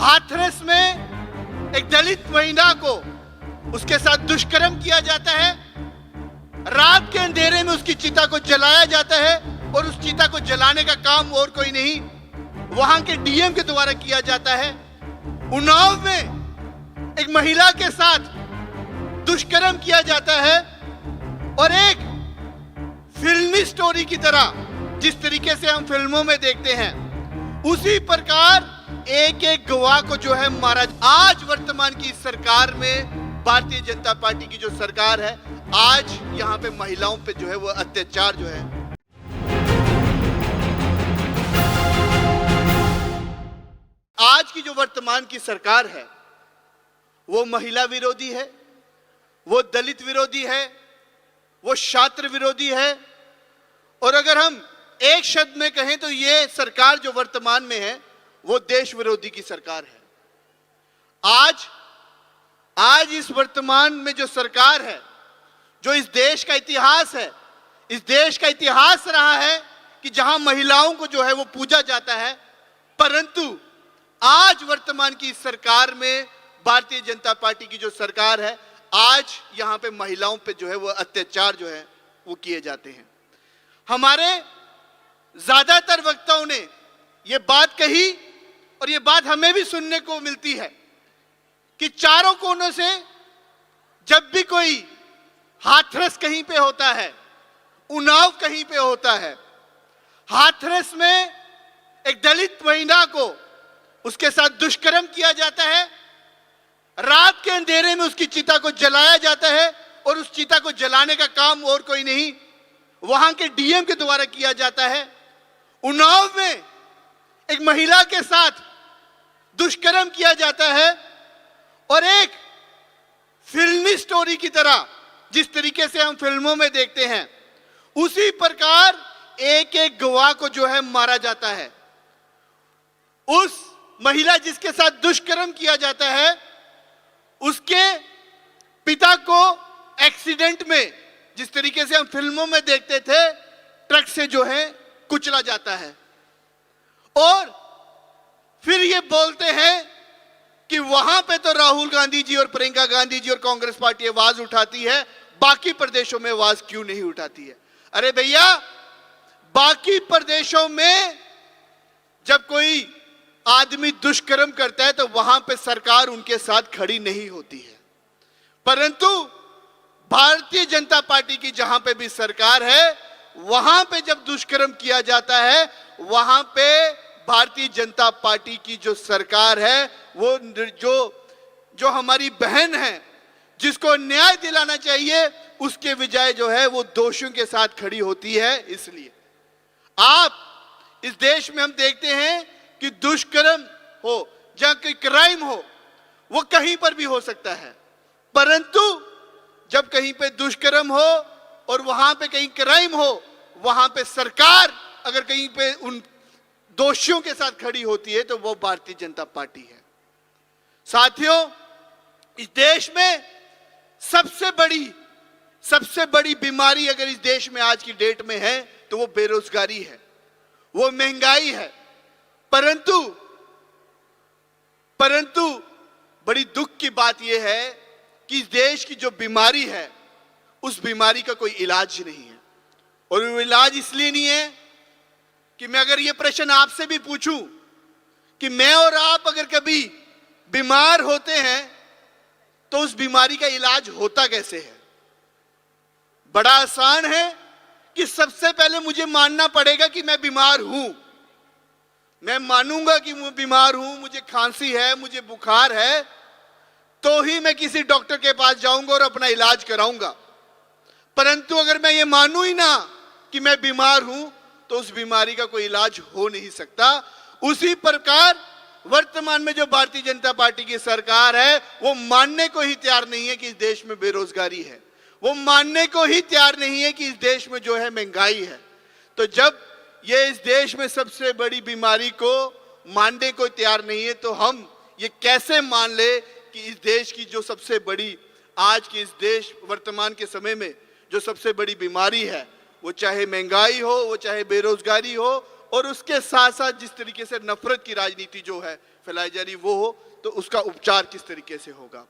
हाथरस में एक दलित महिला को उसके साथ दुष्कर्म किया जाता है। रात के अंधेरे में उसकी चिता को जलाया जाता है और उस चिता को जलाने का काम और कोई नहीं, वहां के डीएम के द्वारा किया जाता है। उन्नाव में एक महिला के साथ दुष्कर्म किया जाता है और एक फिल्मी स्टोरी की तरह जिस तरीके से हम फिल्मों में देखते हैं उसी प्रकार एक एक गवाह को जो है मारा। आज वर्तमान की सरकार में भारतीय जनता पार्टी की जो सरकार है, आज यहां पे महिलाओं पे जो है वो अत्याचार जो है, आज की जो वर्तमान की सरकार है वो महिला विरोधी है, वो दलित विरोधी है, वो छात्र विरोधी है। और अगर हम एक शब्द में कहें तो ये सरकार जो वर्तमान में है वो देश विरोधी की सरकार है। आज इस वर्तमान में जो सरकार है, जो इस देश का इतिहास है, इस देश का इतिहास रहा है कि जहां महिलाओं को जो है वो पूजा जाता है, परंतु आज वर्तमान की सरकार में भारतीय जनता पार्टी की जो सरकार है, आज यहां पे महिलाओं पे जो है वो अत्याचार जो है वो किए जाते हैं। हमारे ज्यादातर वक्ताओं ने ये बात कही और ये बात हमें भी सुनने को मिलती है कि चारों कोनों से जब भी कोई हाथरस कहीं पे होता है, उन्नाव कहीं पे होता है, हाथरस में एक दलित महिला को उसके साथ दुष्कर्म किया जाता है, रात के अंधेरे में उसकी चिता को जलाया जाता है और उस चिता को जलाने का काम और कोई नहीं, वहां के डीएम के द्वारा किया जाता है। उन्नाव में एक महिला के साथ दुष्कर्म किया जाता है और एक फिल्मी स्टोरी की तरह जिस तरीके से हम फिल्मों में देखते हैं उसी प्रकार एक एक गवाह को जो है मारा जाता है। उस महिला जिसके साथ दुष्कर्म किया जाता है उसके पिता को एक्सीडेंट में, जिस तरीके से हम फिल्मों में देखते थे, ट्रक से जो है कुचला जाता है और फिर ये बोलते हैं कि वहां पे तो राहुल गांधी जी और प्रियंका गांधी जी और कांग्रेस पार्टी आवाज उठाती है, बाकी प्रदेशों में आवाज क्यों नहीं उठाती है? अरे भैया, बाकी प्रदेशों में जब कोई आदमी दुष्कर्म करता है तो वहां पे सरकार उनके साथ खड़ी नहीं होती है, परंतु भारतीय जनता पार्टी की जहां पे भी सरकार है वहां पे जब दुष्कर्म किया जाता है, वहां पे भारतीय जनता पार्टी की जो सरकार है, वो जो हमारी बहन है जिसको न्याय दिलाना चाहिए, उसके बजाय जो है वो दोषियों के साथ खड़ी होती है। इसलिए आप इस देश में हम देखते हैं कि दुष्कर्म हो, जहां कोई क्राइम हो, वो कहीं पर भी हो सकता है, परंतु जब कहीं पे दुष्कर्म हो और वहां पे कहीं क्राइम हो, वहां पे सरकार अगर कहीं पे उन दोषियों के साथ खड़ी होती है तो वो भारतीय जनता पार्टी है। साथियों, इस देश में सबसे बड़ी बीमारी अगर इस देश में आज की डेट में है तो वो बेरोजगारी है, वो महंगाई है। परंतु बड़ी दुख की बात यह है कि इस देश की जो बीमारी है उस बीमारी का कोई इलाज नहीं है। और वो इलाज इसलिए नहीं है कि मैं अगर ये प्रश्न आपसे भी पूछूं कि मैं और आप अगर कभी बीमार होते हैं तो उस बीमारी का इलाज होता कैसे है? बड़ा आसान है कि सबसे पहले मुझे मानना पड़ेगा कि मैं बीमार हूं। मैं मानूंगा कि मैं बीमार हूं, मुझे खांसी है, मुझे बुखार है, तो ही मैं किसी डॉक्टर के पास जाऊंगा और अपना इलाज कराऊंगा। परंतु अगर मैं ये मानूं ही ना कि मैं बीमार हूं तो उस बीमारी का कोई इलाज हो नहीं सकता। उसी प्रकार वर्तमान में जो भारतीय जनता पार्टी की सरकार है वो मानने को ही तैयार नहीं है कि इस देश में बेरोजगारी है, वो मानने को ही तैयार नहीं है कि इस देश में जो है महंगाई है। तो जब ये इस देश में सबसे बड़ी बीमारी को मानने को तैयार नहीं है तो हम ये कैसे मान ले कि इस देश की जो सबसे बड़ी, आज की इस देश वर्तमान के समय में जो सबसे बड़ी बीमारी है, वो चाहे महंगाई हो, वो चाहे बेरोजगारी हो, और उसके साथ साथ जिस तरीके से नफरत की राजनीति जो है फैलाई जा रही वो हो, तो उसका उपचार किस तरीके से होगा।